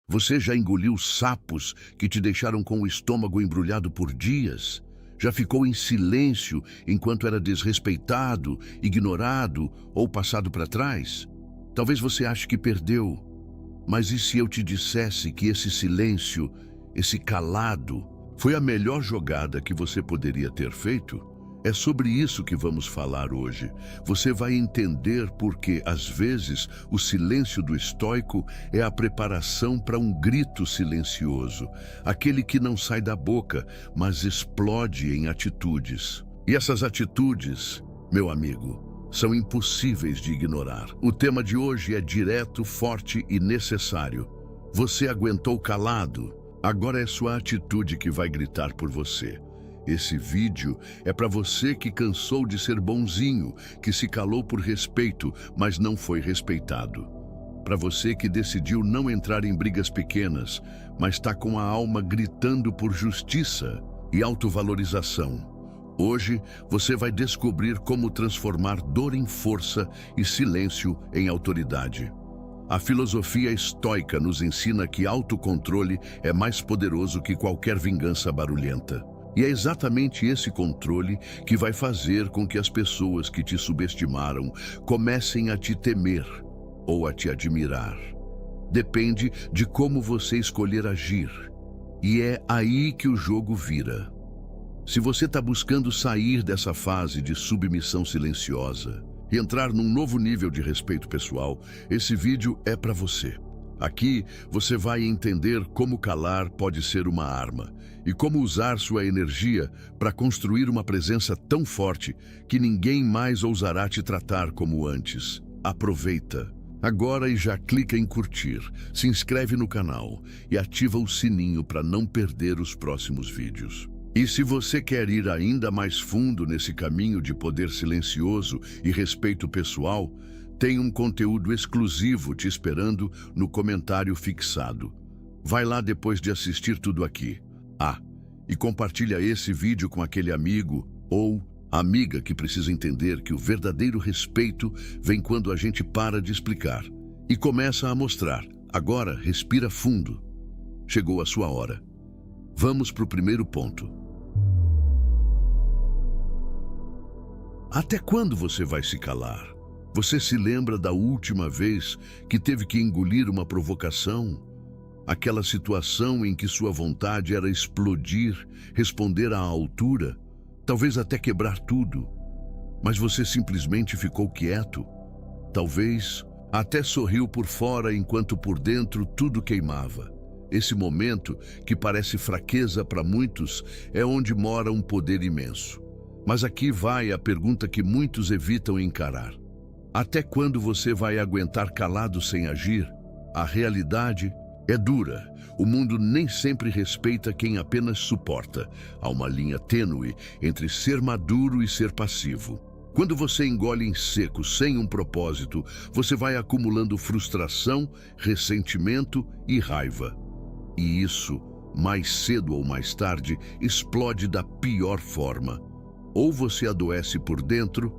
Você já engoliu sapos que te deixaram com o estômago embrulhado por dias? Já ficou em silêncio enquanto era desrespeitado, ignorado ou passado para trás? Talvez você ache que perdeu, mas e se eu te dissesse que esse silêncio, esse calado, foi a melhor jogada que você poderia ter feito? É sobre isso que vamos falar hoje. Você vai entender porque, às vezes, o silêncio do estoico é a preparação para um grito silencioso, aquele que não sai da boca, mas explode em atitudes. E essas atitudes, meu amigo, são impossíveis de ignorar. O tema de hoje é direto, forte e necessário. Você aguentou calado, agora é sua atitude que vai gritar por você. Esse vídeo é para você que cansou de ser bonzinho, que se calou por respeito, mas não foi respeitado. Para você que decidiu não entrar em brigas pequenas, mas está com a alma gritando por justiça e autovalorização. Hoje você vai descobrir como transformar dor em força e silêncio em autoridade. A filosofia estoica nos ensina que autocontrole é mais poderoso que qualquer vingança barulhenta. E é exatamente esse controle que vai fazer com que as pessoas que te subestimaram comecem a te temer ou a te admirar. Depende de como você escolher agir. E é aí que o jogo vira. Se você está buscando sair dessa fase de submissão silenciosa e entrar num novo nível de respeito pessoal, esse vídeo é para você. Aqui você vai entender como calar pode ser uma arma e como usar sua energia para construir uma presença tão forte que ninguém mais ousará te tratar como antes. Aproveita agora e já clica em curtir, se inscreve no canal e ativa o sininho para não perder os próximos vídeos. E se você quer ir ainda mais fundo nesse caminho de poder silencioso e respeito pessoal, tem um conteúdo exclusivo te esperando no comentário fixado. Vai lá depois de assistir tudo aqui. E compartilha esse vídeo com aquele amigo ou amiga que precisa entender que o verdadeiro respeito vem quando a gente para de explicar e começa a mostrar. Agora, respira fundo. Chegou a sua hora. Vamos para o primeiro ponto. Até quando você vai se calar? Você se lembra da última vez que teve que engolir uma provocação? Aquela situação em que sua vontade era explodir, responder à altura, talvez até quebrar tudo. Mas você simplesmente ficou quieto. Talvez até sorriu por fora enquanto por dentro tudo queimava. Esse momento, que parece fraqueza para muitos, é onde mora um poder imenso. Mas aqui vai a pergunta que muitos evitam encarar. Até quando você vai aguentar calado sem agir? A realidade é dura. O mundo nem sempre respeita quem apenas suporta. Há uma linha tênue entre ser maduro e ser passivo. Quando você engole em seco, sem um propósito, você vai acumulando frustração, ressentimento e raiva. E isso, mais cedo ou mais tarde, explode da pior forma. Ou você adoece por dentro,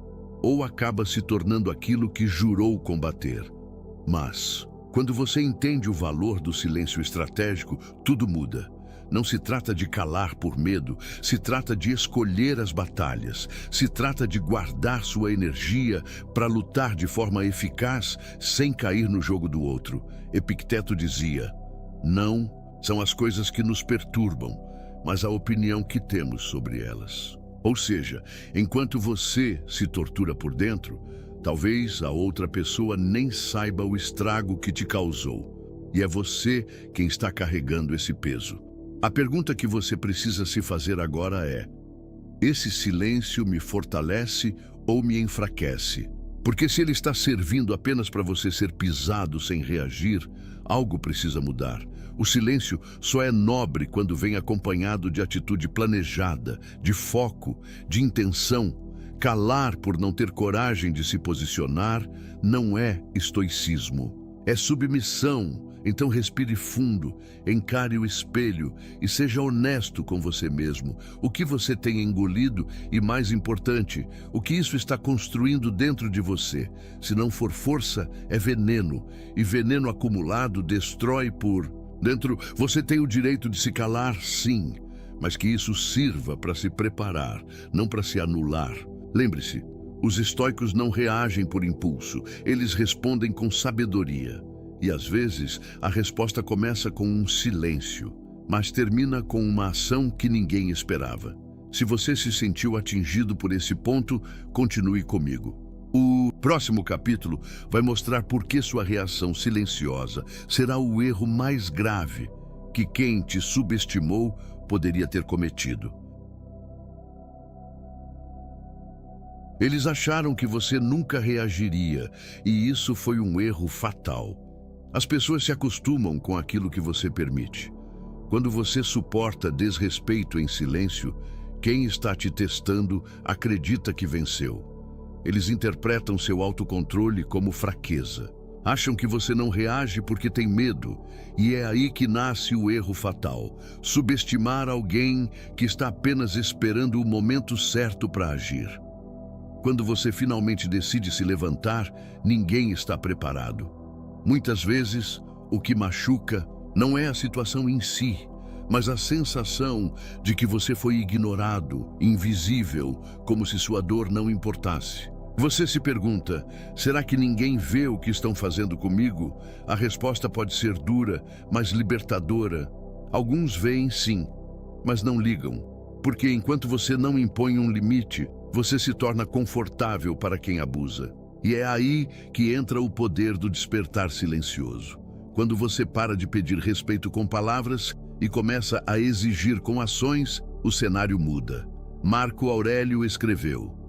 ou acaba se tornando aquilo que jurou combater. Mas, quando você entende o valor do silêncio estratégico, tudo muda. Não se trata de calar por medo, se trata de escolher as batalhas, se trata de guardar sua energia para lutar de forma eficaz sem cair no jogo do outro. Epicteto dizia: não são as coisas que nos perturbam, mas a opinião que temos sobre elas. Ou seja, enquanto você se tortura por dentro, talvez a outra pessoa nem saiba o estrago que te causou. E é você quem está carregando esse peso. A pergunta que você precisa se fazer agora é: esse silêncio me fortalece ou me enfraquece? Porque se ele está servindo apenas para você ser pisado sem reagir, algo precisa mudar. O silêncio só é nobre quando vem acompanhado de atitude planejada, de foco, de intenção. Calar por não ter coragem de se posicionar não é estoicismo, é submissão. Então respire fundo, encare o espelho e seja honesto com você mesmo. O que você tem engolido e, mais importante, o que isso está construindo dentro de você. Se não for força, é veneno. E veneno acumulado destrói por Dentro, você tem o direito de se calar, sim, mas que isso sirva para se preparar, não para se anular. Lembre-se, os estoicos não reagem por impulso, eles respondem com sabedoria. E às vezes, a resposta começa com um silêncio, mas termina com uma ação que ninguém esperava. Se você se sentiu atingido por esse ponto, continue comigo. O próximo capítulo vai mostrar por que sua reação silenciosa será o erro mais grave que quem te subestimou poderia ter cometido. Eles acharam que você nunca reagiria, e isso foi um erro fatal. As pessoas se acostumam com aquilo que você permite. Quando você suporta desrespeito em silêncio, quem está te testando acredita que venceu. Eles interpretam seu autocontrole como fraqueza. Acham que você não reage porque tem medo, e é aí que nasce o erro fatal: subestimar alguém que está apenas esperando o momento certo para agir. Quando você finalmente decide se levantar, ninguém está preparado. Muitas vezes, o que machuca não é a situação em si, mas a sensação de que você foi ignorado, invisível, como se sua dor não importasse. Você se pergunta, será que ninguém vê o que estão fazendo comigo? A resposta pode ser dura, mas libertadora. Alguns veem sim, mas não ligam, porque enquanto você não impõe um limite, você se torna confortável para quem abusa. E é aí que entra o poder do despertar silencioso. Quando você para de pedir respeito com palavras e começa a exigir com ações, o cenário muda. Marco Aurélio escreveu: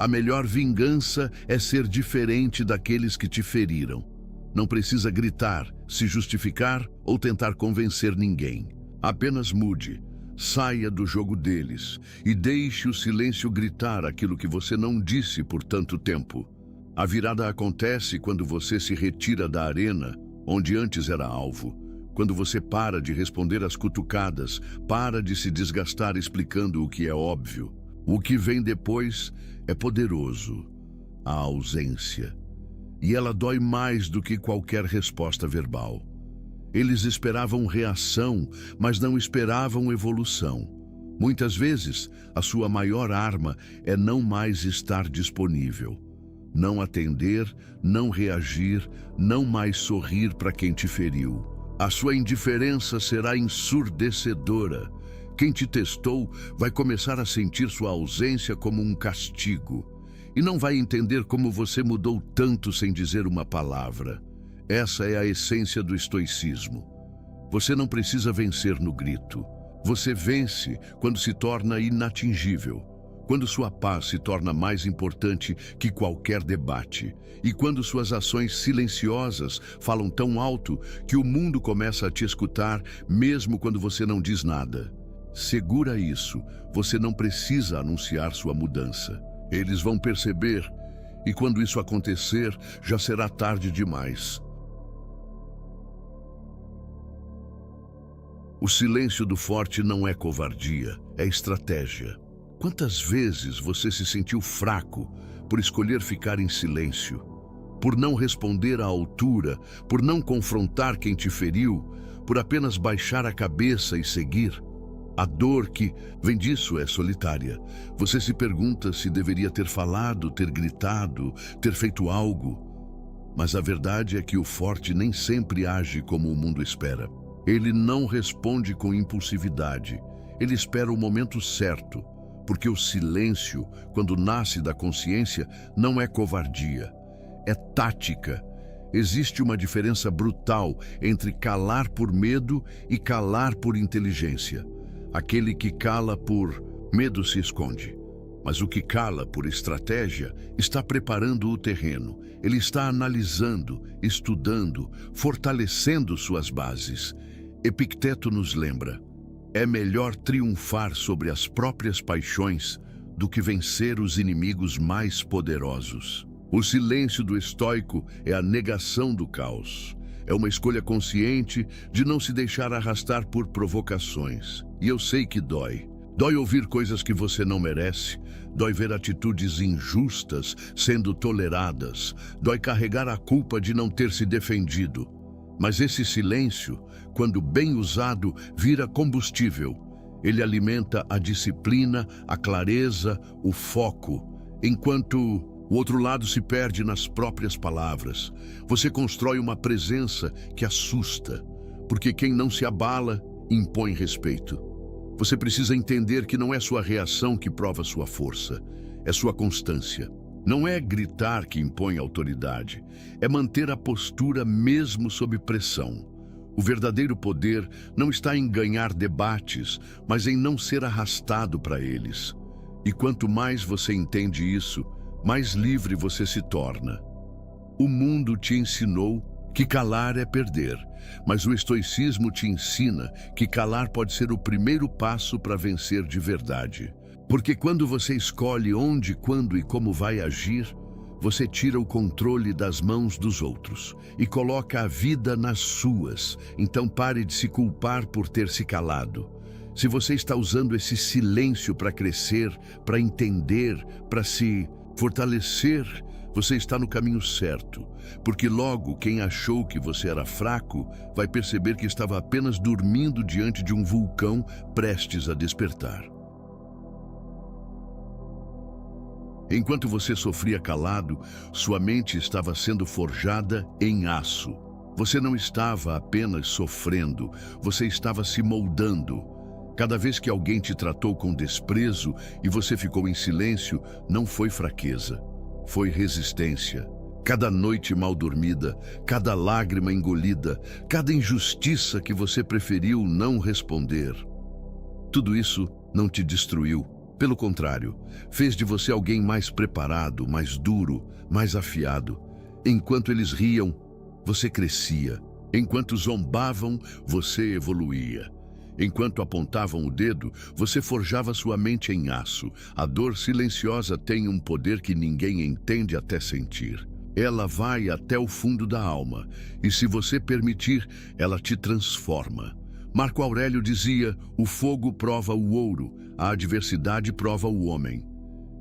a melhor vingança é ser diferente daqueles que te feriram. Não precisa gritar, se justificar ou tentar convencer ninguém. Apenas mude, saia do jogo deles e deixe o silêncio gritar aquilo que você não disse por tanto tempo. A virada acontece quando você se retira da arena, onde antes era alvo. Quando você para de responder às cutucadas, para de se desgastar explicando o que é óbvio. O que vem depois é poderoso: a ausência. E ela dói mais do que qualquer resposta verbal. Eles esperavam reação, mas não esperavam evolução. Muitas vezes, a sua maior arma é não mais estar disponível. Não atender, não reagir, não mais sorrir para quem te feriu. A sua indiferença será ensurdecedora. Quem te testou vai começar a sentir sua ausência como um castigo. E não vai entender como você mudou tanto sem dizer uma palavra. Essa é a essência do estoicismo. Você não precisa vencer no grito. Você vence quando se torna inatingível. Quando sua paz se torna mais importante que qualquer debate, e quando suas ações silenciosas falam tão alto que o mundo começa a te escutar, mesmo quando você não diz nada. Segura isso, você não precisa anunciar sua mudança. Eles vão perceber, e quando isso acontecer, já será tarde demais. O silêncio do forte não é covardia, é estratégia. Quantas vezes você se sentiu fraco por escolher ficar em silêncio? Por não responder à altura, por não confrontar quem te feriu, por apenas baixar a cabeça e seguir? A dor que vem disso é solitária. Você se pergunta se deveria ter falado, ter gritado, ter feito algo. Mas a verdade é que o forte nem sempre age como o mundo espera. Ele não responde com impulsividade. Ele espera o momento certo. Porque o silêncio, quando nasce da consciência, não é covardia, é tática. Existe uma diferença brutal entre calar por medo e calar por inteligência. Aquele que cala por medo se esconde, mas o que cala por estratégia está preparando o terreno. Ele está analisando, estudando, fortalecendo suas bases. Epicteto nos lembra: é melhor triunfar sobre as próprias paixões do que vencer os inimigos mais poderosos. O silêncio do estoico é a negação do caos. É uma escolha consciente de não se deixar arrastar por provocações. E eu sei que dói. Dói ouvir coisas que você não merece. Dói ver atitudes injustas sendo toleradas. Dói carregar a culpa de não ter se defendido. Mas esse silêncio, quando bem usado, vira combustível. Ele alimenta a disciplina, a clareza, o foco, enquanto o outro lado se perde nas próprias palavras. Você constrói uma presença que assusta, porque quem não se abala impõe respeito. Você precisa entender que não é sua reação que prova sua força, é sua constância. Não é gritar que impõe autoridade, é manter a postura mesmo sob pressão. O verdadeiro poder não está em ganhar debates, mas em não ser arrastado para eles. E quanto mais você entende isso, mais livre você se torna. O mundo te ensinou que calar é perder, mas o estoicismo te ensina que calar pode ser o primeiro passo para vencer de verdade. Porque quando você escolhe onde, quando e como vai agir, você tira o controle das mãos dos outros e coloca a vida nas suas. Então pare de se culpar por ter se calado. Se você está usando esse silêncio para crescer, para entender, para se fortalecer, você está no caminho certo. Porque logo quem achou que você era fraco vai perceber que estava apenas dormindo diante de um vulcão prestes a despertar. Enquanto você sofria calado, sua mente estava sendo forjada em aço. Você não estava apenas sofrendo, você estava se moldando. Cada vez que alguém te tratou com desprezo e você ficou em silêncio, não foi fraqueza, foi resistência. Cada noite mal dormida, cada lágrima engolida, cada injustiça que você preferiu não responder. Tudo isso não te destruiu. Pelo contrário, fez de você alguém mais preparado, mais duro, mais afiado. Enquanto eles riam, você crescia. Enquanto zombavam, você evoluía. Enquanto apontavam o dedo, você forjava sua mente em aço. A dor silenciosa tem um poder que ninguém entende até sentir. Ela vai até o fundo da alma, e se você permitir, ela te transforma. Marco Aurélio dizia: o fogo prova o ouro, a adversidade prova o homem.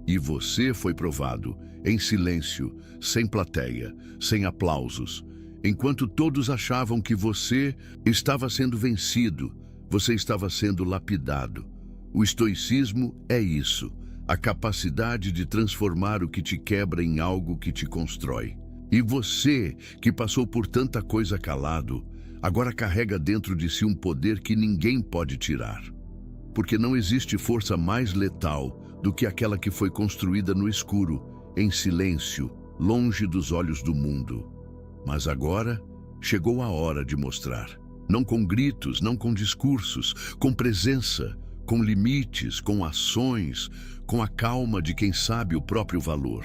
E você foi provado, em silêncio, sem plateia, sem aplausos. Enquanto todos achavam que você estava sendo vencido, você estava sendo lapidado. O estoicismo é isso, a capacidade de transformar o que te quebra em algo que te constrói. E você, que passou por tanta coisa calado, agora carrega dentro de si um poder que ninguém pode tirar. Porque não existe força mais letal do que aquela que foi construída no escuro, em silêncio, longe dos olhos do mundo. Mas agora chegou a hora de mostrar. Não com gritos, não com discursos, com presença, com limites, com ações, com a calma de quem sabe o próprio valor.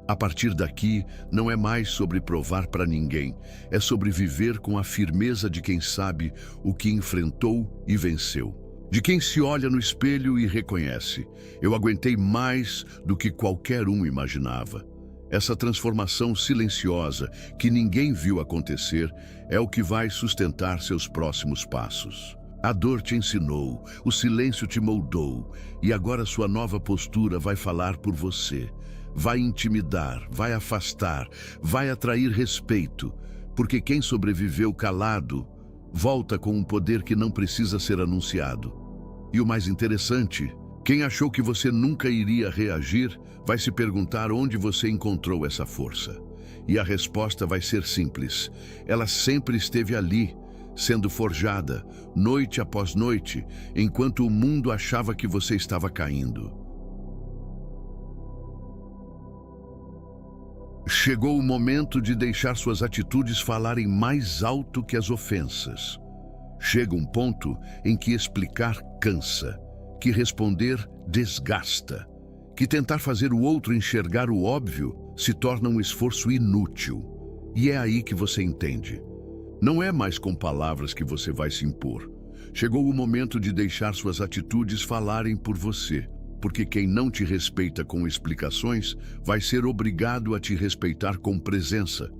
A partir daqui, não é mais sobre provar para ninguém, é sobre viver com a firmeza de quem sabe o que enfrentou e venceu. De quem se olha no espelho e reconhece: eu aguentei mais do que qualquer um imaginava. Essa transformação silenciosa que ninguém viu acontecer é o que vai sustentar seus próximos passos. A dor te ensinou, o silêncio te moldou, e agora sua nova postura vai falar por você. Vai intimidar, vai afastar, vai atrair respeito, porque quem sobreviveu calado volta com um poder que não precisa ser anunciado. E o mais interessante, quem achou que você nunca iria reagir, vai se perguntar onde você encontrou essa força. E a resposta vai ser simples. Ela sempre esteve ali, sendo forjada, noite após noite, enquanto o mundo achava que você estava caindo. Chegou o momento de deixar suas atitudes falarem mais alto que as ofensas. Chega um ponto em que explicar cansa, que responder desgasta, que tentar fazer o outro enxergar o óbvio se torna um esforço inútil. E é aí que você entende. Não é mais com palavras que você vai se impor. Chegou o momento de deixar suas atitudes falarem por você, porque quem não te respeita com explicações vai ser obrigado a te respeitar com presença.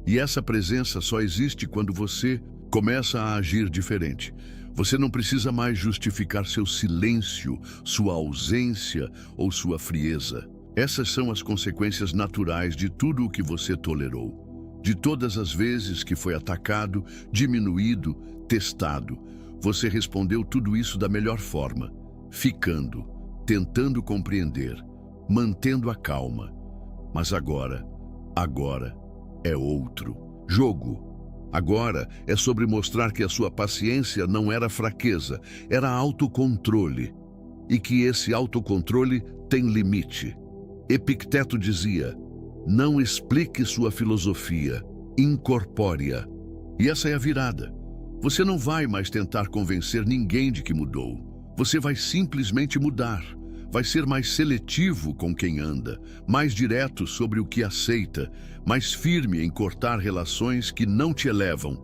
E essa presença só existe quando você começa a agir diferente. Você não precisa mais justificar seu silêncio, sua ausência ou sua frieza. Essas são as consequências naturais de tudo o que você tolerou. De todas as vezes que foi atacado, diminuído, testado, você respondeu tudo isso da melhor forma, ficando, tentando compreender, mantendo a calma. Mas agora é outro jogo. Agora é sobre mostrar que a sua paciência não era fraqueza, era autocontrole. E que esse autocontrole tem limite. Epicteto dizia: não explique sua filosofia, incorpore-a. E essa é a virada. Você não vai mais tentar convencer ninguém de que mudou. Você vai simplesmente mudar. Vai ser mais seletivo com quem anda, mais direto sobre o que aceita, mais firme em cortar relações que não te elevam.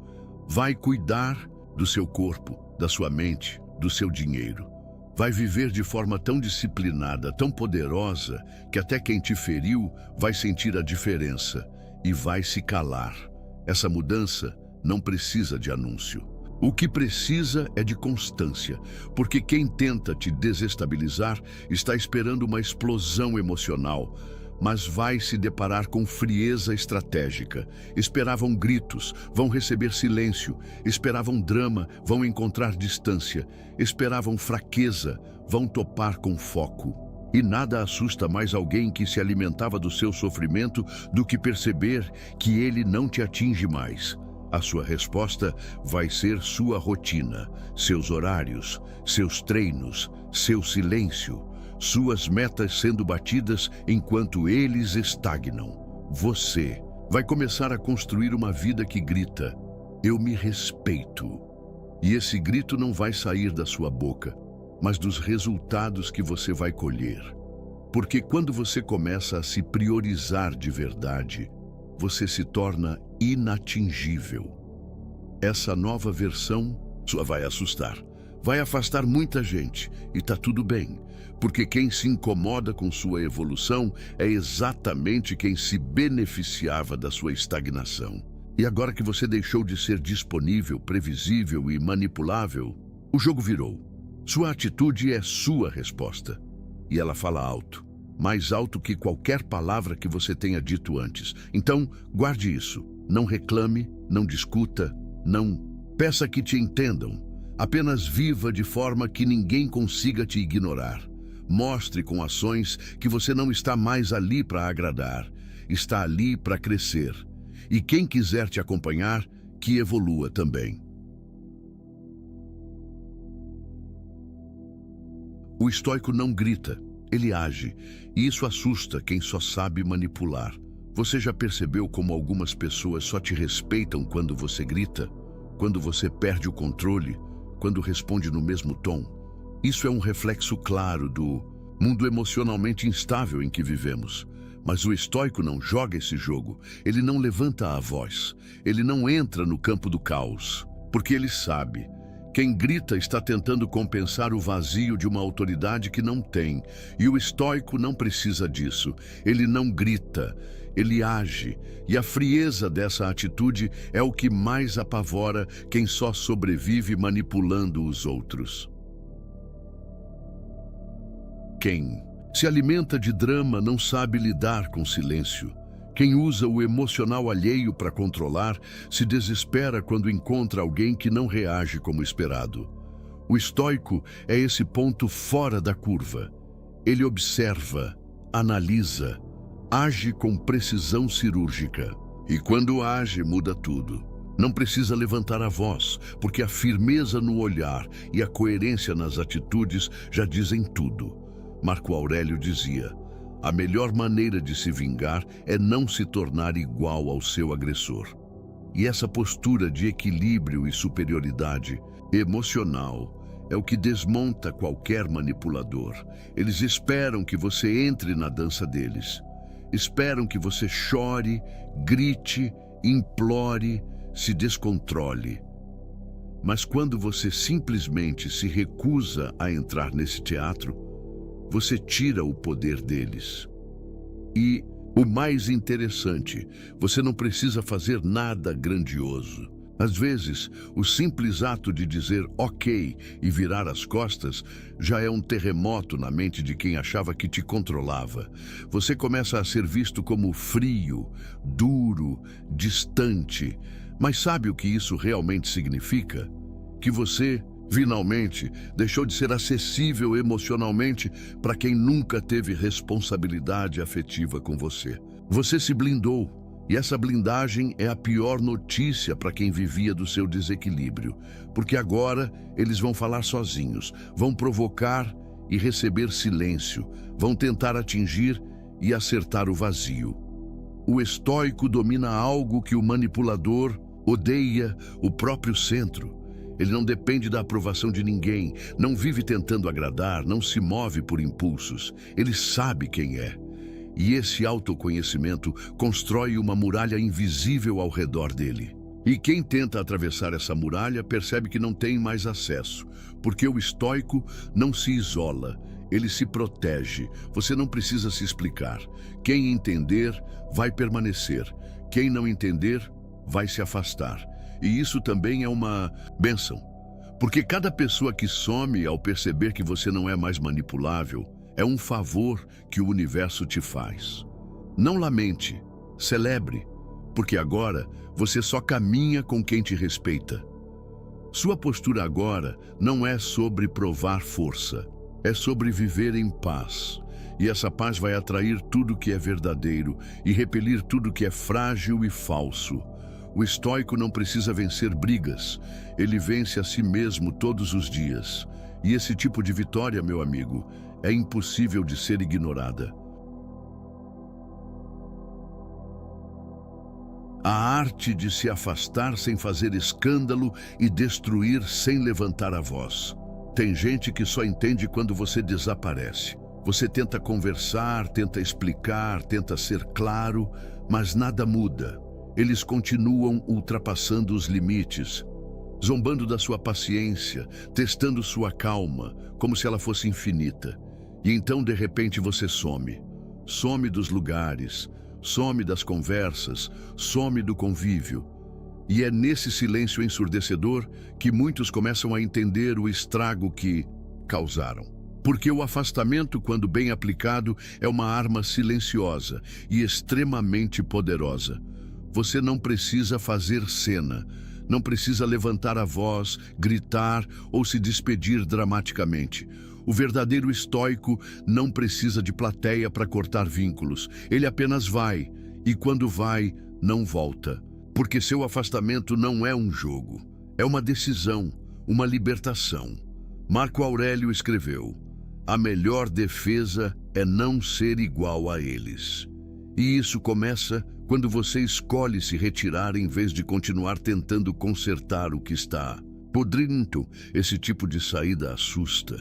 Vai cuidar do seu corpo, da sua mente, do seu dinheiro. Vai viver de forma tão disciplinada, tão poderosa, que até quem te feriu vai sentir a diferença e vai se calar. Essa mudança não precisa de anúncio. O que precisa é de constância, porque quem tenta te desestabilizar está esperando uma explosão emocional, mas vai se deparar com frieza estratégica. Esperavam gritos, vão receber silêncio. Esperavam drama, vão encontrar distância. Esperavam fraqueza, vão topar com foco. E nada assusta mais alguém que se alimentava do seu sofrimento do que perceber que ele não te atinge mais. A sua resposta vai ser sua rotina, seus horários, seus treinos, seu silêncio, suas metas sendo batidas enquanto eles estagnam. Você vai começar a construir uma vida que grita: eu me respeito. E esse grito não vai sair da sua boca, mas dos resultados que você vai colher. Porque quando você começa a se priorizar de verdade, você se torna inatingível. Essa nova versão só vai assustar, vai afastar muita gente, e tá tudo bem, porque quem se incomoda com sua evolução é exatamente quem se beneficiava da sua estagnação. E agora que você deixou de ser disponível, previsível e manipulável, o jogo virou. Sua atitude é sua resposta, e ela fala alto. Mais alto que qualquer palavra que você tenha dito antes. Então, guarde isso. Não reclame, não discuta, não peça que te entendam. Apenas viva de forma que ninguém consiga te ignorar. Mostre com ações que você não está mais ali para agradar. Está ali para crescer. E quem quiser te acompanhar, que evolua também. O estoico não grita. Ele age, e isso assusta quem só sabe manipular. Você já percebeu como algumas pessoas só te respeitam quando você grita? Quando você perde o controle? Quando responde no mesmo tom? Isso é um reflexo claro do mundo emocionalmente instável em que vivemos. Mas o estoico não joga esse jogo. Ele não levanta a voz. Ele não entra no campo do caos. Porque ele sabe: quem grita está tentando compensar o vazio de uma autoridade que não tem. E o estoico não precisa disso. Ele não grita, ele age. E a frieza dessa atitude é o que mais apavora quem só sobrevive manipulando os outros. Quem se alimenta de drama não sabe lidar com silêncio. Quem usa o emocional alheio para controlar se desespera quando encontra alguém que não reage como esperado. O estoico é esse ponto fora da curva. Ele observa, analisa, age com precisão cirúrgica. E quando age, muda tudo. Não precisa levantar a voz, porque a firmeza no olhar e a coerência nas atitudes já dizem tudo. Marco Aurélio dizia: a melhor maneira de se vingar é não se tornar igual ao seu agressor. E essa postura de equilíbrio e superioridade emocional é o que desmonta qualquer manipulador. Eles esperam que você entre na dança deles. Esperam que você chore, grite, implore, se descontrole. Mas quando você simplesmente se recusa a entrar nesse teatro, você tira o poder deles. E o mais interessante, você não precisa fazer nada grandioso. Às vezes, o simples ato de dizer ok e virar as costas já é um terremoto na mente de quem achava que te controlava. Você começa a ser visto como frio, duro, distante. Mas sabe o que isso realmente significa? Que você, finalmente, deixou de ser acessível emocionalmente para quem nunca teve responsabilidade afetiva com você. Você se blindou. E essa blindagem é a pior notícia para quem vivia do seu desequilíbrio, porque agora eles vão falar sozinhos, vão provocar e receber silêncio, vão tentar atingir e acertar o vazio. O estoico domina algo que o manipulador odeia, o próprio centro. Ele não depende da aprovação de ninguém, não vive tentando agradar, não se move por impulsos. Ele sabe quem é. E esse autoconhecimento constrói uma muralha invisível ao redor dele. E quem tenta atravessar essa muralha percebe que não tem mais acesso, porque o estoico não se isola, ele se protege. Você não precisa se explicar. Quem entender, vai permanecer. Quem não entender, vai se afastar. E isso também é uma bênção, porque cada pessoa que some ao perceber que você não é mais manipulável, é um favor que o universo te faz. Não lamente, celebre, porque agora você só caminha com quem te respeita. Sua postura agora não é sobre provar força, é sobre viver em paz. E essa paz vai atrair tudo que é verdadeiro e repelir tudo que é frágil e falso. O estoico não precisa vencer brigas, ele vence a si mesmo todos os dias. E esse tipo de vitória, meu amigo, é impossível de ser ignorada. A arte de se afastar sem fazer escândalo e destruir sem levantar a voz. Tem gente que só entende quando você desaparece. Você tenta conversar, tenta explicar, tenta ser claro, mas nada muda. Eles continuam ultrapassando os limites, zombando da sua paciência, testando sua calma, como se ela fosse infinita. E então, de repente, você some. Some dos lugares, some das conversas, some do convívio. E é nesse silêncio ensurdecedor que muitos começam a entender o estrago que causaram. Porque o afastamento, quando bem aplicado, é uma arma silenciosa e extremamente poderosa. Você não precisa fazer cena, não precisa levantar a voz, gritar ou se despedir dramaticamente. O verdadeiro estoico não precisa de plateia para cortar vínculos. Ele apenas vai, e quando vai, não volta. Porque seu afastamento não é um jogo, é uma decisão, uma libertação. Marco Aurélio escreveu: a melhor defesa é não ser igual a eles. E isso começa quando você escolhe se retirar em vez de continuar tentando consertar o que está podrento. Esse tipo de saída assusta,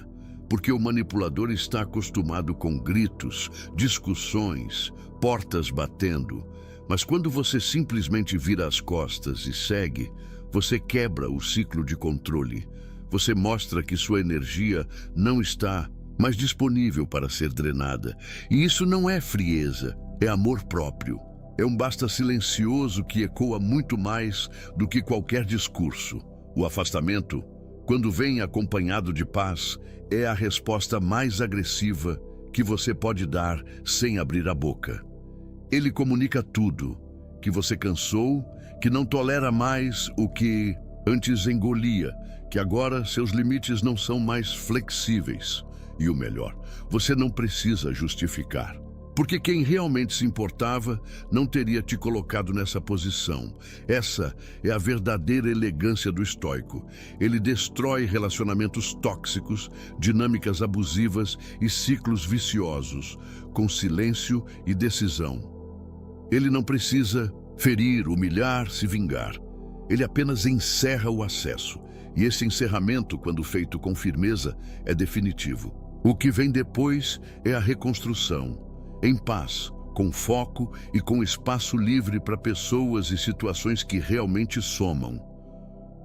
porque o manipulador está acostumado com gritos, discussões, portas batendo. Mas quando você simplesmente vira as costas e segue, você quebra o ciclo de controle. Você mostra que sua energia não está mais disponível para ser drenada. E isso não é frieza, é amor próprio. É um basta silencioso que ecoa muito mais do que qualquer discurso. O afastamento, quando vem acompanhado de paz, é a resposta mais agressiva que você pode dar sem abrir a boca. Ele comunica tudo, que você cansou, que não tolera mais o que antes engolia, que agora seus limites não são mais flexíveis. E o melhor, você não precisa justificar. Porque quem realmente se importava não teria te colocado nessa posição. Essa é a verdadeira elegância do estoico. Ele destrói relacionamentos tóxicos, dinâmicas abusivas e ciclos viciosos, com silêncio e decisão. Ele não precisa ferir, humilhar, se vingar. Ele apenas encerra o acesso. E esse encerramento, quando feito com firmeza, é definitivo. O que vem depois é a reconstrução. Em paz, com foco e com espaço livre para pessoas e situações que realmente somam.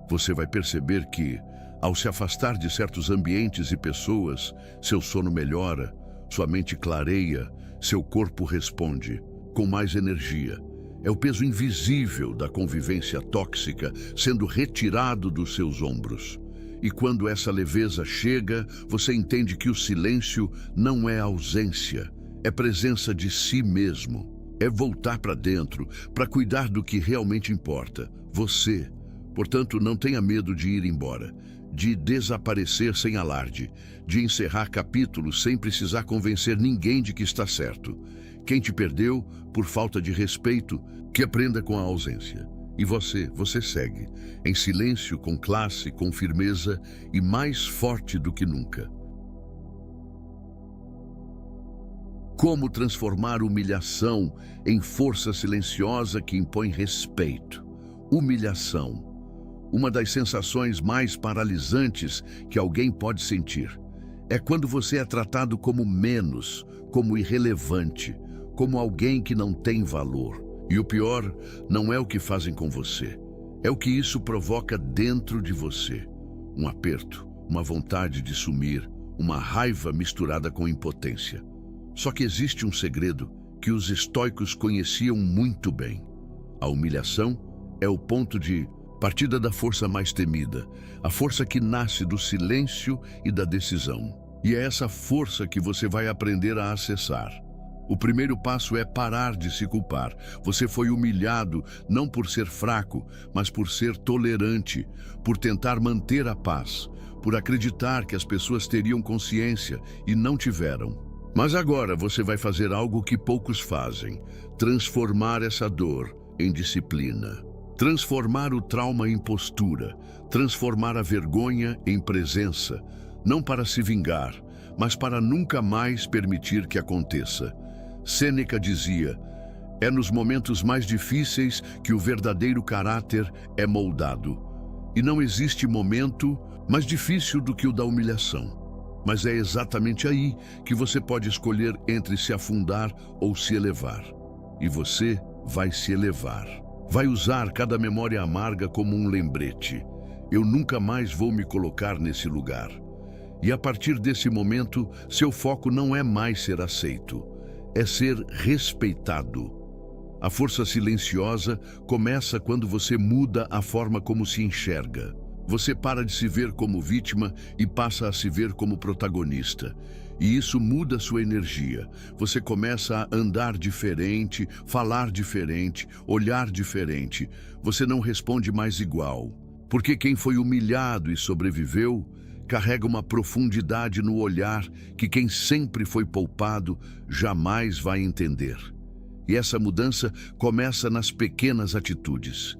Você vai perceber que, ao se afastar de certos ambientes e pessoas, seu sono melhora, sua mente clareia, seu corpo responde com mais energia. É o peso invisível da convivência tóxica sendo retirado dos seus ombros. E quando essa leveza chega, você entende que o silêncio não é ausência, é presença de si mesmo. É voltar para dentro, para cuidar do que realmente importa, você. Portanto, não tenha medo de ir embora, de desaparecer sem alarde, de encerrar capítulos sem precisar convencer ninguém de que está certo. Quem te perdeu, por falta de respeito, que aprenda com a ausência. E você segue, em silêncio, com classe, com firmeza e mais forte do que nunca. Como transformar humilhação em força silenciosa que impõe respeito? Humilhação. Uma das sensações mais paralisantes que alguém pode sentir é quando você é tratado como menos, como irrelevante, como alguém que não tem valor. E o pior não é o que fazem com você, é o que isso provoca dentro de você. Um aperto, uma vontade de sumir, uma raiva misturada com impotência. Só que existe um segredo que os estoicos conheciam muito bem. A humilhação é o ponto de partida da força mais temida, a força que nasce do silêncio e da decisão. E é essa força que você vai aprender a acessar. O primeiro passo é parar de se culpar. Você foi humilhado não por ser fraco, mas por ser tolerante, por tentar manter a paz, por acreditar que as pessoas teriam consciência e não tiveram. Mas agora você vai fazer algo que poucos fazem: transformar essa dor em disciplina. Transformar o trauma em postura, transformar a vergonha em presença, não para se vingar, mas para nunca mais permitir que aconteça. Sêneca dizia: é nos momentos mais difíceis que o verdadeiro caráter é moldado. E não existe momento mais difícil do que o da humilhação. Mas é exatamente aí que você pode escolher entre se afundar ou se elevar. E você vai se elevar. Vai usar cada memória amarga como um lembrete. Eu nunca mais vou me colocar nesse lugar. E a partir desse momento, seu foco não é mais ser aceito, é ser respeitado. A força silenciosa começa quando você muda a forma como se enxerga. Você para de se ver como vítima e passa a se ver como protagonista. E isso muda sua energia. Você começa a andar diferente, falar diferente, olhar diferente. Você não responde mais igual. Porque quem foi humilhado e sobreviveu, carrega uma profundidade no olhar que quem sempre foi poupado jamais vai entender. E essa mudança começa nas pequenas atitudes.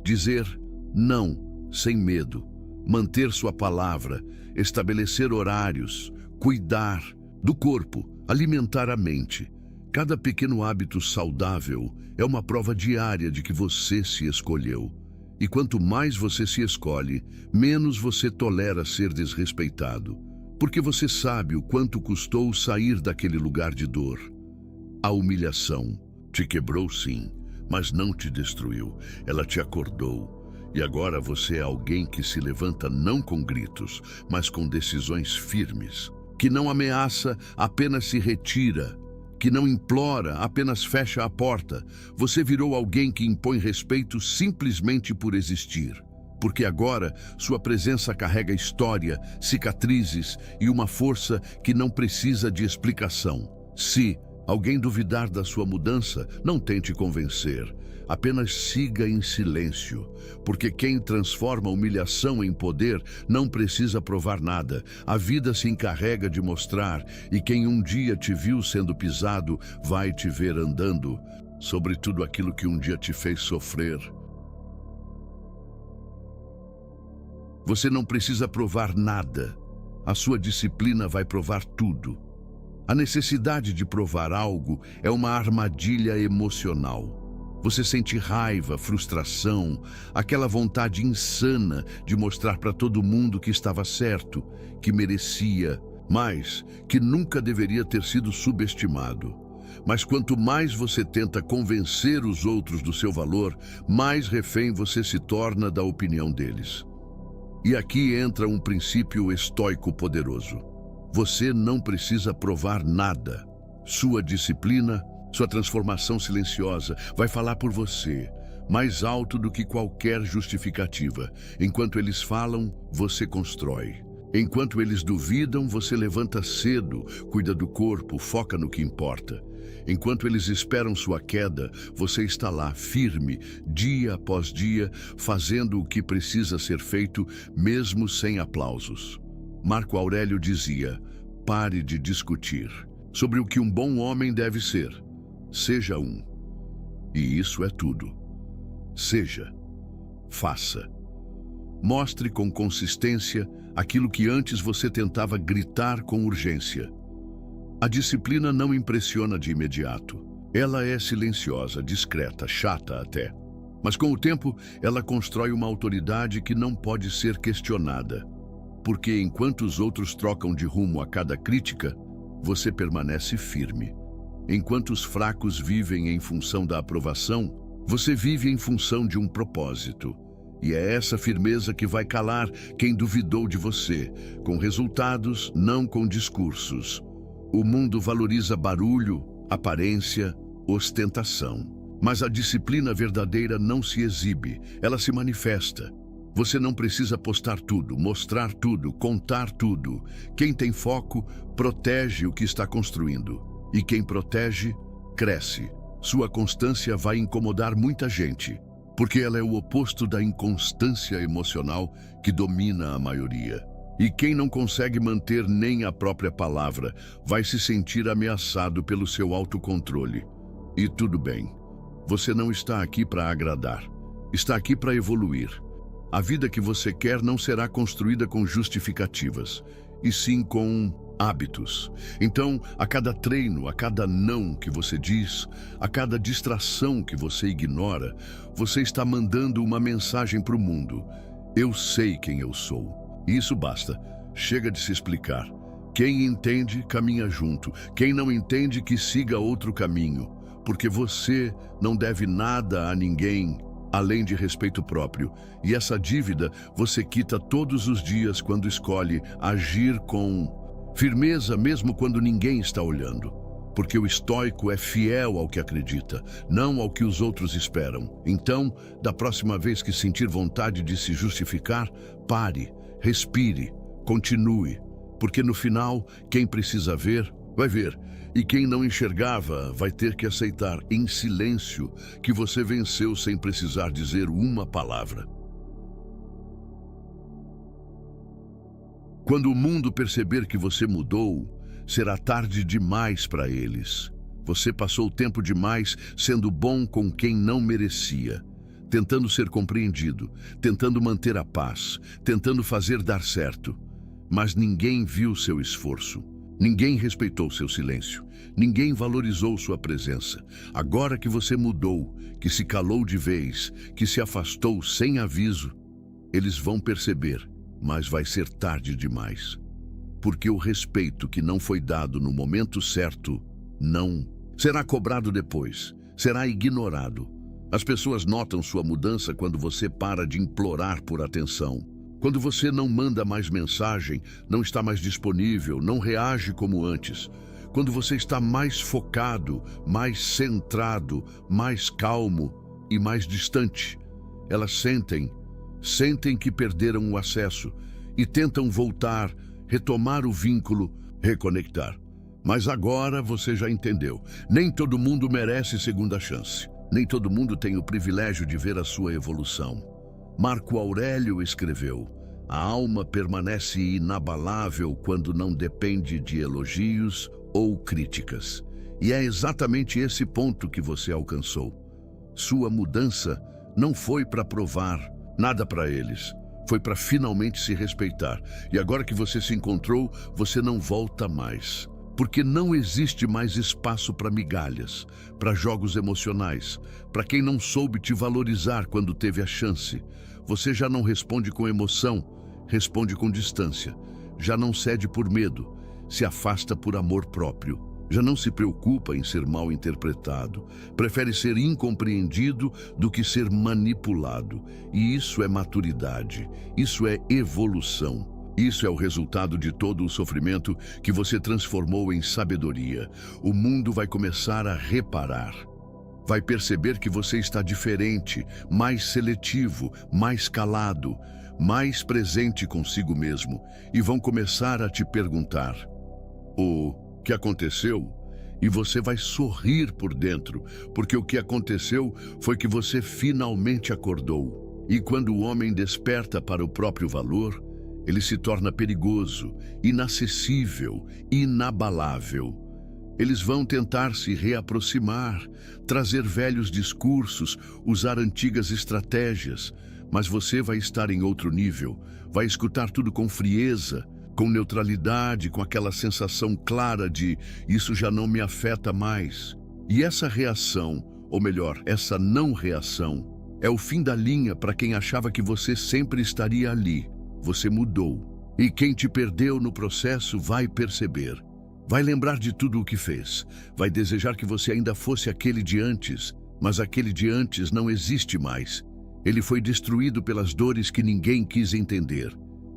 Dizer não sem medo, manter sua palavra, estabelecer horários, cuidar do corpo, alimentar a mente. Cada pequeno hábito saudável é uma prova diária de que você se escolheu. E quanto mais você se escolhe, menos você tolera ser desrespeitado, porque você sabe o quanto custou sair daquele lugar de dor. A humilhação te quebrou, sim, mas não te destruiu. Ela te acordou. E agora você é alguém que se levanta não com gritos, mas com decisões firmes, que não ameaça, apenas se retira, que não implora, apenas fecha a porta. Você virou alguém que impõe respeito simplesmente por existir, porque agora sua presença carrega história, cicatrizes e uma força que não precisa de explicação. Se alguém duvidar da sua mudança, não tente convencer. Apenas siga em silêncio, porque quem transforma a humilhação em poder não precisa provar nada. A vida se encarrega de mostrar, e quem um dia te viu sendo pisado vai te ver andando sobre tudo aquilo que um dia te fez sofrer. Você não precisa provar nada. A sua disciplina vai provar tudo. A necessidade de provar algo é uma armadilha emocional. Você sente raiva, frustração, aquela vontade insana de mostrar para todo mundo que estava certo, que merecia, mas que nunca deveria ter sido subestimado. Mas quanto mais você tenta convencer os outros do seu valor, mais refém você se torna da opinião deles. E aqui entra um princípio estoico poderoso. Você não precisa provar nada. Sua disciplina Sua transformação silenciosa vai falar por você, mais alto do que qualquer justificativa. Enquanto eles falam, você constrói. Enquanto eles duvidam, você levanta cedo, cuida do corpo, foca no que importa. Enquanto eles esperam sua queda, você está lá, firme, dia após dia, fazendo o que precisa ser feito, mesmo sem aplausos. Marco Aurélio dizia: pare de discutir sobre o que um bom homem deve ser. Seja um. E isso é tudo. Seja. Faça. Mostre com consistência aquilo que antes você tentava gritar com urgência. A disciplina não impressiona de imediato. Ela é silenciosa, discreta, chata até. Mas com o tempo, ela constrói uma autoridade que não pode ser questionada. Porque enquanto os outros trocam de rumo a cada crítica, você permanece firme. Enquanto os fracos vivem em função da aprovação, você vive em função de um propósito. E é essa firmeza que vai calar quem duvidou de você, com resultados, não com discursos. O mundo valoriza barulho, aparência, ostentação. Mas a disciplina verdadeira não se exibe, ela se manifesta. Você não precisa postar tudo, mostrar tudo, contar tudo. Quem tem foco, protege o que está construindo. E quem protege, cresce. Sua constância vai incomodar muita gente, porque ela é o oposto da inconstância emocional que domina a maioria. E quem não consegue manter nem a própria palavra vai se sentir ameaçado pelo seu autocontrole. E tudo bem. Você não está aqui para agradar. Está aqui para evoluir. A vida que você quer não será construída com justificativas, e sim com hábitos. Então, a cada treino, a cada não que você diz, a cada distração que você ignora, você está mandando uma mensagem para o mundo. Eu sei quem eu sou. Isso basta. Chega de se explicar. Quem entende, caminha junto. Quem não entende, que siga outro caminho. Porque você não deve nada a ninguém, além de respeito próprio. E essa dívida você quita todos os dias quando escolhe agir com firmeza, mesmo quando ninguém está olhando. Porque o estoico é fiel ao que acredita, não ao que os outros esperam. Então, da próxima vez que sentir vontade de se justificar, pare, respire, continue. Porque no final, quem precisa ver, vai ver. E quem não enxergava vai ter que aceitar em silêncio que você venceu sem precisar dizer uma palavra. Quando o mundo perceber que você mudou, será tarde demais para eles. Você passou tempo demais sendo bom com quem não merecia, tentando ser compreendido, tentando manter a paz, tentando fazer dar certo. Mas ninguém viu seu esforço. Ninguém respeitou seu silêncio. Ninguém valorizou sua presença. Agora que você mudou, que se calou de vez, que se afastou sem aviso, eles vão perceber, mas vai ser tarde demais. Porque o respeito que não foi dado no momento certo, não será cobrado depois, será ignorado. As pessoas notam sua mudança quando você para de implorar por atenção. Quando você não manda mais mensagem, não está mais disponível, não reage como antes. Quando você está mais focado, mais centrado, mais calmo e mais distante. Elas sentem que perderam o acesso e tentam voltar, retomar o vínculo, reconectar. Mas agora você já entendeu. Nem todo mundo merece segunda chance. Nem todo mundo tem o privilégio de ver a sua evolução. Marco Aurélio escreveu: a alma permanece inabalável quando não depende de elogios ou críticas. E é exatamente esse ponto que você alcançou. Sua mudança não foi para provar nada para eles. Foi para finalmente se respeitar. E agora que você se encontrou, você não volta mais. Porque não existe mais espaço para migalhas, para jogos emocionais, para quem não soube te valorizar quando teve a chance. Você já não responde com emoção, responde com distância. Já não cede por medo, se afasta por amor próprio. Já não se preocupa em ser mal interpretado. Prefere ser incompreendido do que ser manipulado. E isso é maturidade, isso é evolução. Isso é o resultado de todo o sofrimento que você transformou em sabedoria. O mundo vai começar a reparar. Vai perceber que você está diferente, mais seletivo, mais calado, mais presente consigo mesmo, e vão começar a te perguntar: o que aconteceu? E você vai sorrir por dentro, porque o que aconteceu foi que você finalmente acordou. E quando o homem desperta para o próprio valor, ele se torna perigoso, inacessível, inabalável. Eles vão tentar se reaproximar, trazer velhos discursos, usar antigas estratégias, mas você vai estar em outro nível, vai escutar tudo com frieza, com neutralidade, com aquela sensação clara de isso já não me afeta mais. E essa reação, ou melhor, essa não reação, é o fim da linha para quem achava que você sempre estaria ali. Você mudou. E quem te perdeu no processo vai perceber. Vai lembrar de tudo o que fez. Vai desejar que você ainda fosse aquele de antes, mas aquele de antes não existe mais. Ele foi destruído pelas dores que ninguém quis entender.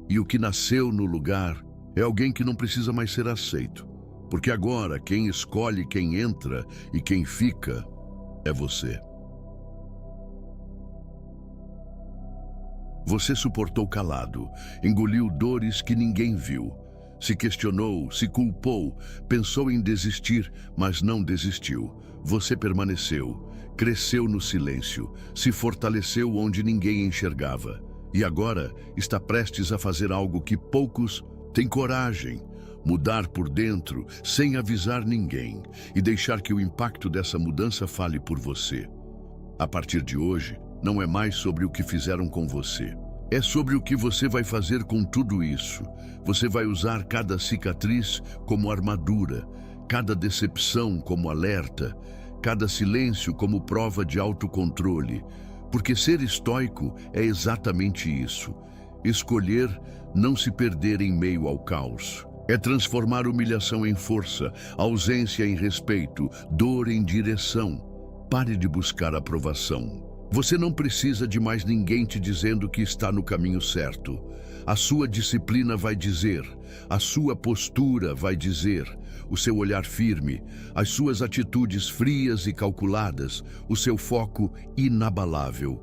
E o que nasceu no lugar é alguém que não precisa mais ser aceito. Porque agora quem escolhe quem entra e quem fica é você. Você suportou calado, engoliu dores que ninguém viu. Se questionou, se culpou, pensou em desistir, mas não desistiu. Você permaneceu, cresceu no silêncio, se fortaleceu onde ninguém enxergava. E agora está prestes a fazer algo que poucos têm coragem: mudar por dentro, sem avisar ninguém, e deixar que o impacto dessa mudança fale por você. A partir de hoje, não é mais sobre o que fizeram com você. É sobre o que você vai fazer com tudo isso. Você vai usar cada cicatriz como armadura, cada decepção como alerta, cada silêncio como prova de autocontrole. Porque ser estoico é exatamente isso. Escolher não se perder em meio ao caos. É transformar humilhação em força, ausência em respeito, dor em direção. Pare de buscar aprovação. Você não precisa de mais ninguém te dizendo que está no caminho certo. A sua disciplina vai dizer, a sua postura vai dizer, o seu olhar firme, as suas atitudes frias e calculadas, o seu foco inabalável.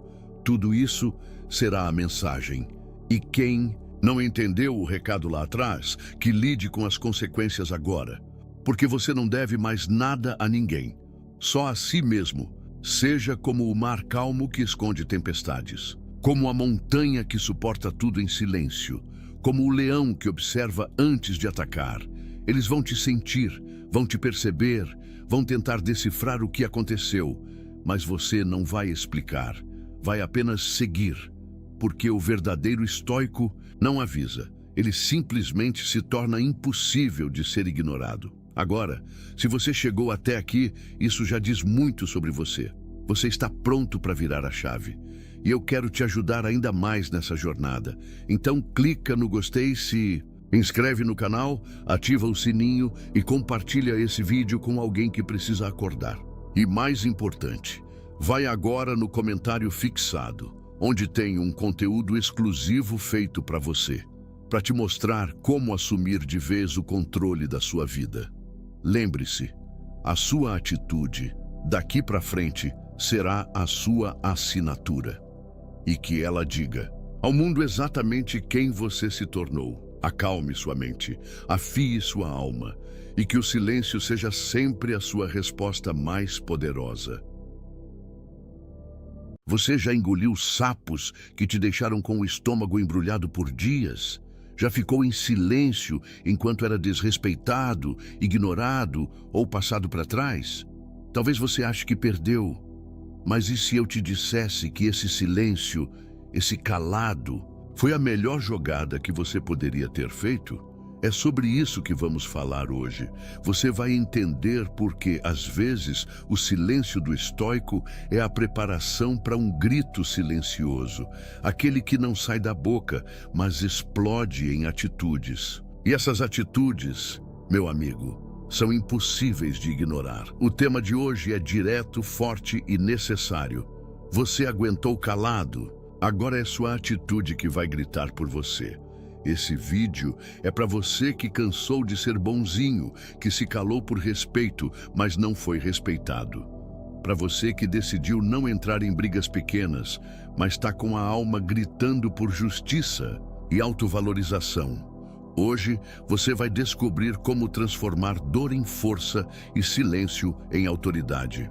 Tudo isso será a mensagem. E quem não entendeu o recado lá atrás, que lide com as consequências agora. Porque você não deve mais nada a ninguém, só a si mesmo. Seja como o mar calmo que esconde tempestades, como a montanha que suporta tudo em silêncio, como o leão que observa antes de atacar. Eles vão te sentir, vão te perceber, vão tentar decifrar o que aconteceu, mas você não vai explicar, vai apenas seguir, porque o verdadeiro estoico não avisa, ele simplesmente se torna impossível de ser ignorado. Agora, se você chegou até aqui, isso já diz muito sobre você. Você está pronto para virar a chave. E eu quero te ajudar ainda mais nessa jornada. Então clica no gostei, se inscreve no canal, ativa o sininho e compartilha esse vídeo com alguém que precisa acordar. E mais importante, vai agora no comentário fixado, onde tem um conteúdo exclusivo feito para você, para te mostrar como assumir de vez o controle da sua vida. Lembre-se, a sua atitude, daqui para frente, será a sua assinatura. E que ela diga ao mundo exatamente quem você se tornou. Acalme sua mente, afie sua alma, e que o silêncio seja sempre a sua resposta mais poderosa. Você já engoliu sapos que te deixaram com o estômago embrulhado por dias? Já ficou em silêncio enquanto era desrespeitado, ignorado ou passado para trás? Talvez você ache que perdeu, mas e se eu te dissesse que esse silêncio, esse calado, foi a melhor jogada que você poderia ter feito? É sobre isso que vamos falar hoje. Você vai entender porque, às vezes, o silêncio do estoico é a preparação para um grito silencioso, aquele que não sai da boca, mas explode em atitudes. E essas atitudes, meu amigo, são impossíveis de ignorar. O tema de hoje é direto, forte e necessário. Você aguentou calado, agora é sua atitude que vai gritar por você. Esse vídeo é para você que cansou de ser bonzinho, que se calou por respeito, mas não foi respeitado. Para você que decidiu não entrar em brigas pequenas, mas está com a alma gritando por justiça e autovalorização. Hoje você vai descobrir como transformar dor em força e silêncio em autoridade.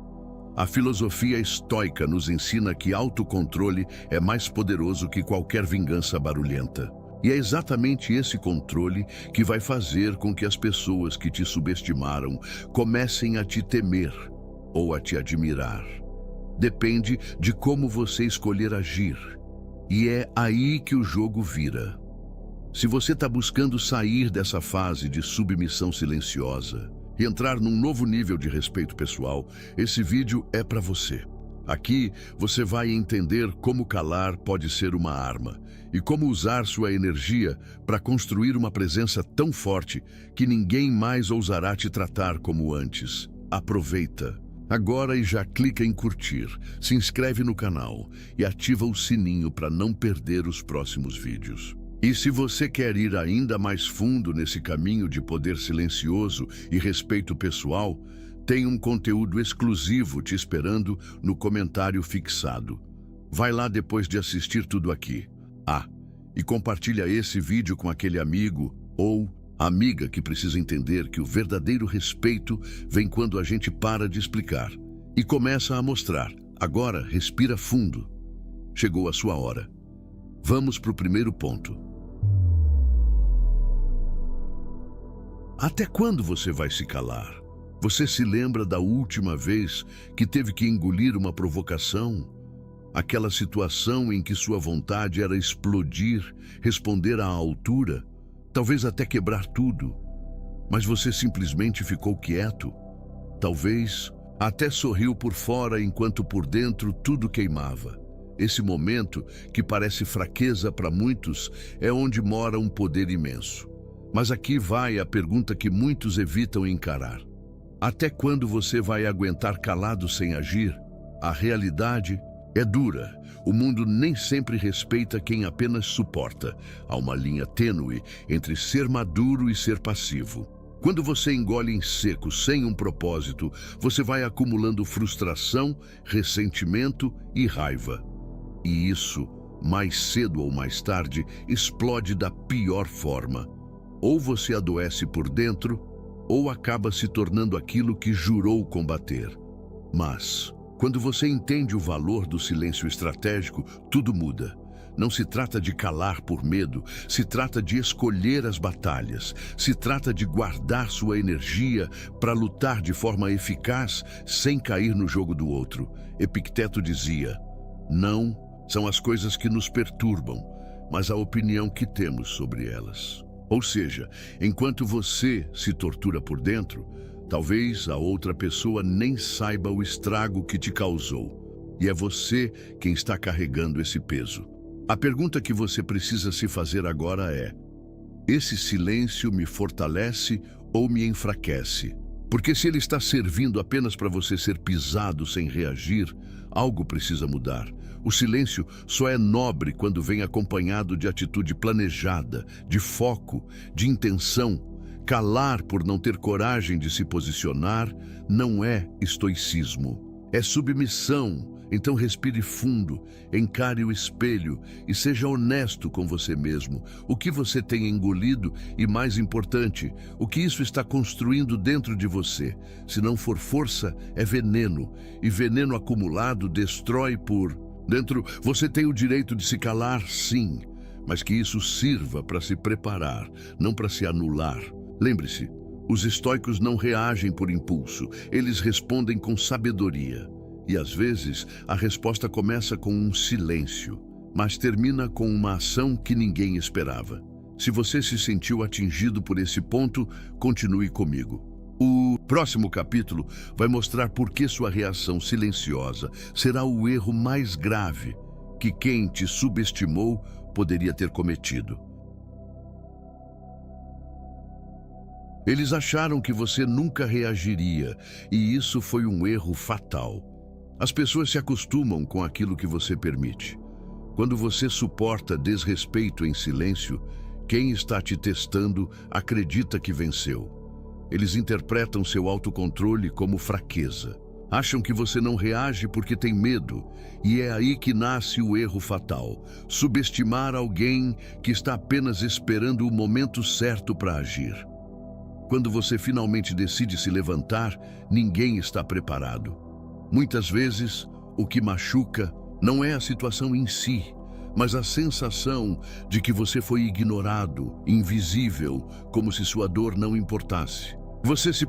A filosofia estoica nos ensina que autocontrole é mais poderoso que qualquer vingança barulhenta. E é exatamente esse controle que vai fazer com que as pessoas que te subestimaram comecem a te temer ou a te admirar. Depende de como você escolher agir. E é aí que o jogo vira. Se você está buscando sair dessa fase de submissão silenciosa e entrar num novo nível de respeito pessoal, esse vídeo é para você. Aqui você vai entender como calar pode ser uma arma e como usar sua energia para construir uma presença tão forte que ninguém mais ousará te tratar como antes. Aproveita agora e já clica em curtir, se inscreve no canal e ativa o sininho para não perder os próximos vídeos. E se você quer ir ainda mais fundo nesse caminho de poder silencioso e respeito pessoal, tem um conteúdo exclusivo te esperando no comentário fixado. Vai lá depois de assistir tudo aqui. E compartilha esse vídeo com aquele amigo ou amiga que precisa entender que o verdadeiro respeito vem quando a gente para de explicar e começa a mostrar. Agora, respira fundo. Chegou a sua hora. Vamos para o primeiro ponto. Até quando você vai se calar? Você se lembra da última vez que teve que engolir uma provocação? Aquela situação em que sua vontade era explodir, responder à altura, talvez até quebrar tudo. Mas você simplesmente ficou quieto. Talvez até sorriu por fora enquanto por dentro tudo queimava. Esse momento, que parece fraqueza para muitos, é onde mora um poder imenso. Mas aqui vai a pergunta que muitos evitam encarar. Até quando você vai aguentar calado sem agir? A realidade é dura. O mundo nem sempre respeita quem apenas suporta. Há uma linha tênue entre ser maduro e ser passivo. Quando você engole em seco sem um propósito, você vai acumulando frustração, ressentimento e raiva. E isso, mais cedo ou mais tarde, explode da pior forma. Ou você adoece por dentro, ou acaba se tornando aquilo que jurou combater. Mas, quando você entende o valor do silêncio estratégico, tudo muda. Não se trata de calar por medo, se trata de escolher as batalhas, se trata de guardar sua energia para lutar de forma eficaz sem cair no jogo do outro. Epicteto dizia: não são as coisas que nos perturbam, mas a opinião que temos sobre elas. Ou seja, enquanto você se tortura por dentro, talvez a outra pessoa nem saiba o estrago que te causou. E é você quem está carregando esse peso. A pergunta que você precisa se fazer agora é: esse silêncio me fortalece ou me enfraquece? Porque se ele está servindo apenas para você ser pisado sem reagir, algo precisa mudar. O silêncio só é nobre quando vem acompanhado de atitude planejada, de foco, de intenção. Calar por não ter coragem de se posicionar não é estoicismo, é submissão. Então respire fundo, encare o espelho e seja honesto com você mesmo. O que você tem engolido e, mais importante, o que isso está construindo dentro de você. Se não for força, é veneno. E veneno acumulado destrói por dentro. Você tem o direito de se calar, sim, mas que isso sirva para se preparar, não para se anular. Lembre-se, os estoicos não reagem por impulso, eles respondem com sabedoria. E às vezes a resposta começa com um silêncio, mas termina com uma ação que ninguém esperava. Se você se sentiu atingido por esse ponto, continue comigo. O próximo capítulo vai mostrar por que sua reação silenciosa será o erro mais grave que quem te subestimou poderia ter cometido. Eles acharam que você nunca reagiria, e isso foi um erro fatal. As pessoas se acostumam com aquilo que você permite. Quando você suporta desrespeito em silêncio, Quem está te testando acredita que venceu. Eles interpretam seu autocontrole como fraqueza. Acham que você não reage porque tem medo, e é aí que nasce o erro fatal: subestimar alguém que está apenas esperando o momento certo para agir. Quando você finalmente decide se levantar, ninguém está preparado. Muitas vezes, o que machuca não é a situação em si, mas a sensação de que você foi ignorado, invisível, como se sua dor não importasse. Você se